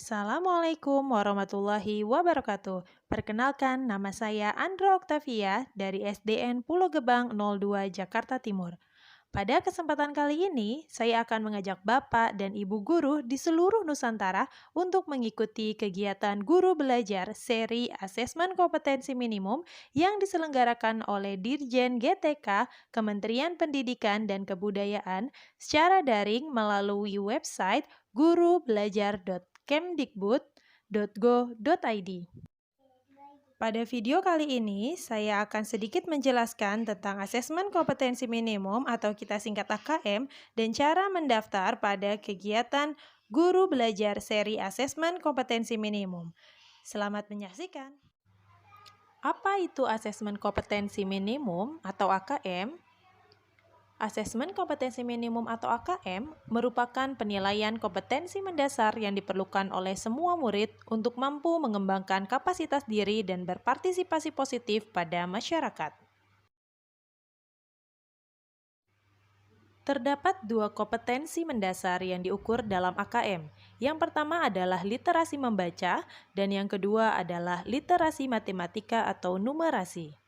Assalamualaikum warahmatullahi wabarakatuh. Perkenalkan, nama saya Andra Oktavia dari SDN Pulau Gebang 02 Jakarta Timur. Pada kesempatan kali ini, saya akan mengajak Bapak dan Ibu guru di seluruh Nusantara untuk mengikuti kegiatan Guru Belajar seri Asesmen Kompetensi Minimum yang diselenggarakan oleh Dirjen GTK Kementerian Pendidikan dan Kebudayaan secara daring melalui website gurubelajar.kemdikbud.go.id. Pada video kali ini, saya akan sedikit menjelaskan tentang asesmen kompetensi minimum atau kita singkat AKM dan cara mendaftar pada kegiatan Guru Belajar seri Asesmen Kompetensi Minimum. Selamat menyaksikan. Apa itu asesmen kompetensi minimum atau AKM? Asesmen kompetensi minimum atau AKM merupakan penilaian kompetensi mendasar yang diperlukan oleh semua murid untuk mampu mengembangkan kapasitas diri dan berpartisipasi positif pada masyarakat. Terdapat dua kompetensi mendasar yang diukur dalam AKM. Yang pertama adalah literasi membaca dan yang kedua adalah literasi matematika atau numerasi.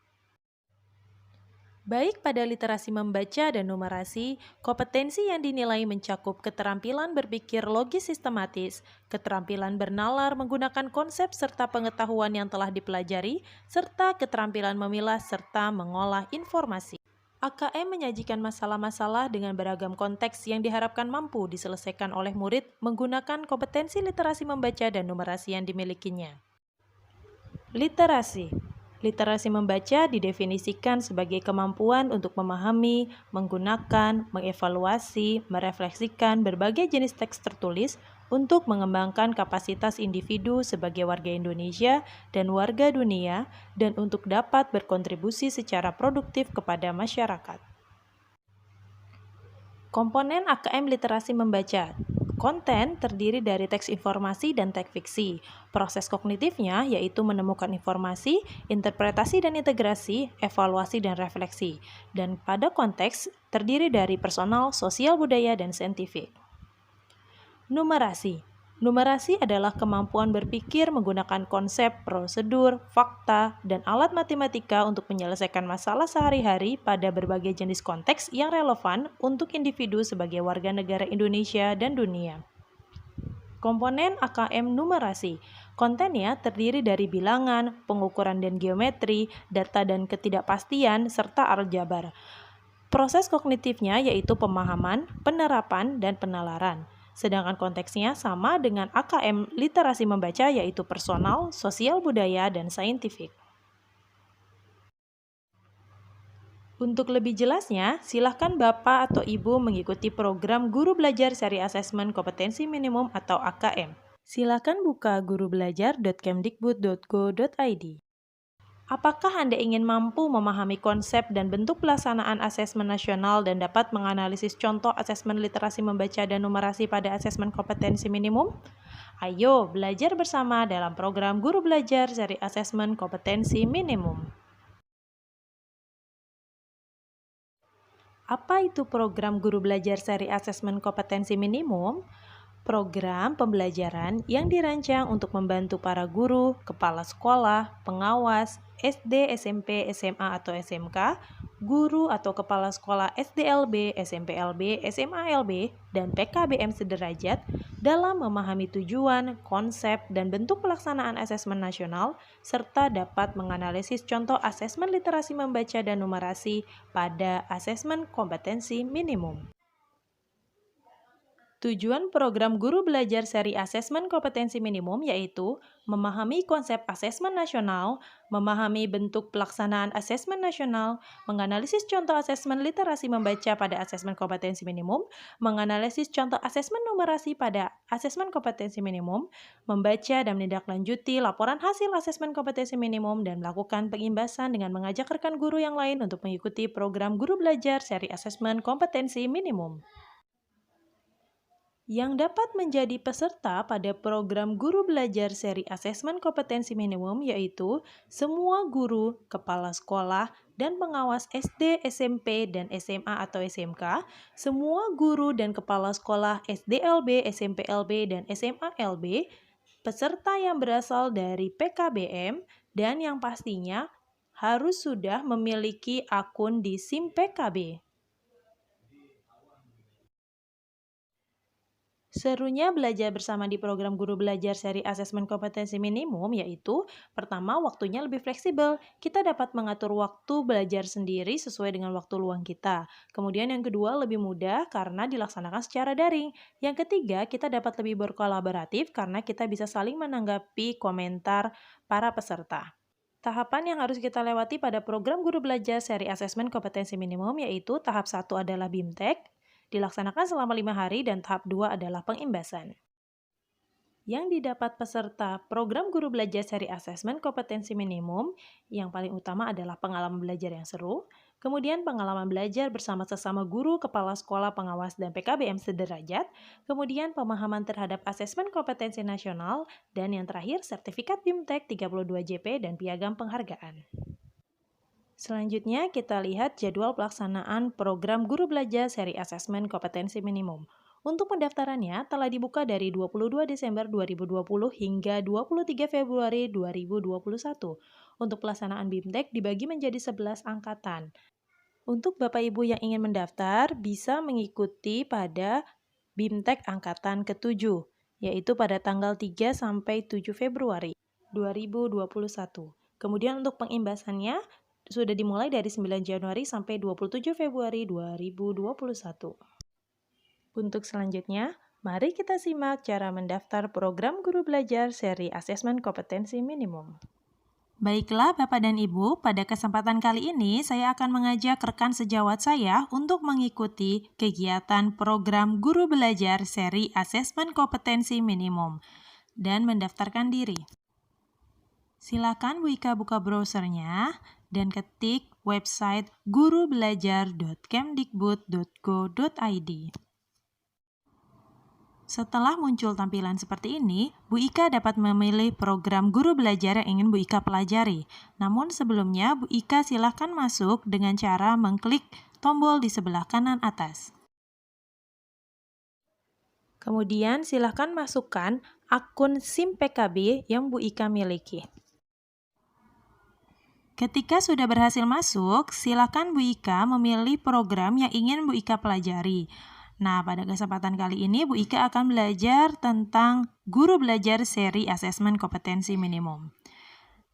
Baik pada literasi membaca dan numerasi, kompetensi yang dinilai mencakup keterampilan berpikir logis sistematis, keterampilan bernalar menggunakan konsep serta pengetahuan yang telah dipelajari, serta keterampilan memilah serta mengolah informasi. AKM menyajikan masalah-masalah dengan beragam konteks yang diharapkan mampu diselesaikan oleh murid menggunakan kompetensi literasi membaca dan numerasi yang dimilikinya. Literasi membaca didefinisikan sebagai kemampuan untuk memahami, menggunakan, mengevaluasi, merefleksikan berbagai jenis teks tertulis untuk mengembangkan kapasitas individu sebagai warga Indonesia dan warga dunia dan untuk dapat berkontribusi secara produktif kepada masyarakat. Komponen AKM literasi membaca. Konten terdiri dari teks informasi dan teks fiksi. Proses kognitifnya yaitu menemukan informasi, interpretasi dan integrasi, evaluasi dan refleksi. Dan pada konteks terdiri dari personal, sosial budaya, dan saintifik. Numerasi adalah kemampuan berpikir menggunakan konsep, prosedur, fakta, dan alat matematika untuk menyelesaikan masalah sehari-hari pada berbagai jenis konteks yang relevan untuk individu sebagai warga negara Indonesia dan dunia. Komponen AKM numerasi. Kontennya terdiri dari bilangan, pengukuran dan geometri, data dan ketidakpastian, serta aljabar. Proses kognitifnya yaitu pemahaman, penerapan, dan penalaran. Sedangkan konteksnya sama dengan AKM literasi membaca yaitu personal, sosial budaya, dan saintifik. Untuk lebih jelasnya, silakan Bapak atau Ibu mengikuti program Guru Belajar seri Asesmen Kompetensi Minimum atau AKM. Silakan buka gurubelajar.kemdikbud.go.id. Apakah Anda ingin mampu memahami konsep dan bentuk pelaksanaan asesmen nasional dan dapat menganalisis contoh asesmen literasi membaca dan numerasi pada asesmen kompetensi minimum? Ayo belajar bersama dalam program Guru Belajar seri Asesmen Kompetensi Minimum. Apa itu program Guru Belajar seri Asesmen Kompetensi Minimum? Program pembelajaran yang dirancang untuk membantu para guru, kepala sekolah, pengawas, SD, SMP, SMA atau SMK, guru atau kepala sekolah SDLB, SMPLB, SMALB, dan PKBM sederajat dalam memahami tujuan, konsep, dan bentuk pelaksanaan asesmen nasional, serta dapat menganalisis contoh asesmen literasi membaca dan numerasi pada asesmen kompetensi minimum. Tujuan program Guru Belajar seri Asesmen Kompetensi Minimum yaitu memahami konsep asesmen nasional, memahami bentuk pelaksanaan asesmen nasional, menganalisis contoh asesmen literasi membaca pada asesmen kompetensi minimum, menganalisis contoh asesmen numerasi pada asesmen kompetensi minimum, membaca dan menindaklanjuti laporan hasil asesmen kompetensi minimum, dan melakukan pengimbasan dengan mengajak rekan guru yang lain untuk mengikuti program Guru Belajar seri Asesmen Kompetensi Minimum. Yang dapat menjadi peserta pada program Guru Belajar seri Asesmen Kompetensi Minimum yaitu semua guru, kepala sekolah, dan pengawas SD, SMP, dan SMA atau SMK, semua guru dan kepala sekolah SDLB, SMPLB, dan SMALB, peserta yang berasal dari PKBM, dan yang pastinya harus sudah memiliki akun di SIM PKB. Serunya belajar bersama di program Guru Belajar seri Asesmen Kompetensi Minimum yaitu, pertama, waktunya lebih fleksibel. Kita dapat mengatur waktu belajar sendiri sesuai dengan waktu luang kita. Kemudian yang kedua, lebih mudah karena dilaksanakan secara daring. Yang ketiga, kita dapat lebih berkolaboratif karena kita bisa saling menanggapi komentar para peserta. Tahapan yang harus kita lewati pada program Guru Belajar seri Asesmen Kompetensi Minimum yaitu tahap 1 adalah BIMTEK, dilaksanakan selama 5 hari, dan tahap 2 adalah pengimbasan. Yang didapat peserta program Guru Belajar seri Asesmen Kompetensi Minimum, yang paling utama adalah pengalaman belajar yang seru, kemudian pengalaman belajar bersama sesama guru, kepala sekolah, pengawas, dan PKBM sederajat, kemudian pemahaman terhadap asesmen kompetensi nasional, dan yang terakhir sertifikat BIMTEK 32 JP dan piagam penghargaan. Selanjutnya, kita lihat jadwal pelaksanaan program Guru Belajar seri Asesmen Kompetensi Minimum. Untuk pendaftarannya telah dibuka dari 22 Desember 2020 hingga 23 Februari 2021. Untuk pelaksanaan BIMTEK dibagi menjadi 11 angkatan. Untuk Bapak Ibu yang ingin mendaftar, bisa mengikuti pada BIMTEK angkatan ke-7, yaitu pada tanggal 3 sampai 7 Februari 2021. Kemudian untuk pengimbasannya, sudah dimulai dari 9 Januari sampai 27 Februari 2021. Untuk selanjutnya, mari kita simak cara mendaftar program Guru Belajar seri Asesmen Kompetensi Minimum. Baiklah Bapak dan Ibu, pada kesempatan kali ini saya akan mengajak rekan sejawat saya untuk mengikuti kegiatan program Guru Belajar seri Asesmen Kompetensi Minimum dan mendaftarkan diri. Silakan Bu Ika buka browsernya dan ketik website gurubelajar.kemdikbud.go.id. Setelah muncul tampilan seperti ini, Bu Ika dapat memilih program Guru Belajar yang ingin Bu Ika pelajari. Namun sebelumnya, Bu Ika silakan masuk dengan cara mengklik tombol di sebelah kanan atas. Kemudian silakan masukkan akun SIM PKB yang Bu Ika miliki. Ketika sudah berhasil masuk, silakan Bu Ika memilih program yang ingin Bu Ika pelajari. Nah, pada kesempatan kali ini Bu Ika akan belajar tentang Guru Belajar seri Asesmen Kompetensi Minimum.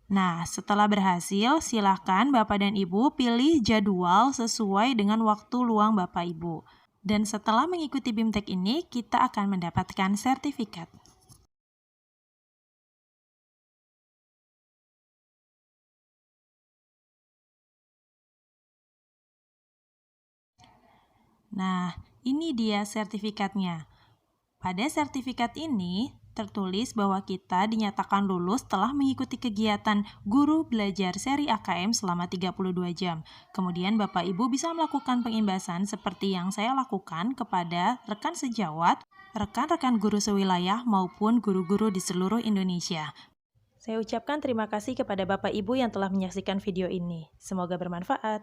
Nah, setelah berhasil, silakan Bapak dan Ibu pilih jadwal sesuai dengan waktu luang Bapak Ibu. Dan setelah mengikuti BIMTEK ini, kita akan mendapatkan sertifikat. Nah, ini dia sertifikatnya. Pada sertifikat ini tertulis bahwa kita dinyatakan lulus setelah mengikuti kegiatan Guru Belajar seri AKM selama 32 jam. Kemudian Bapak Ibu bisa melakukan pengimbasan seperti yang saya lakukan kepada rekan sejawat, rekan-rekan guru sewilayah maupun guru-guru di seluruh Indonesia. Saya ucapkan terima kasih kepada Bapak Ibu yang telah menyaksikan video ini. Semoga bermanfaat.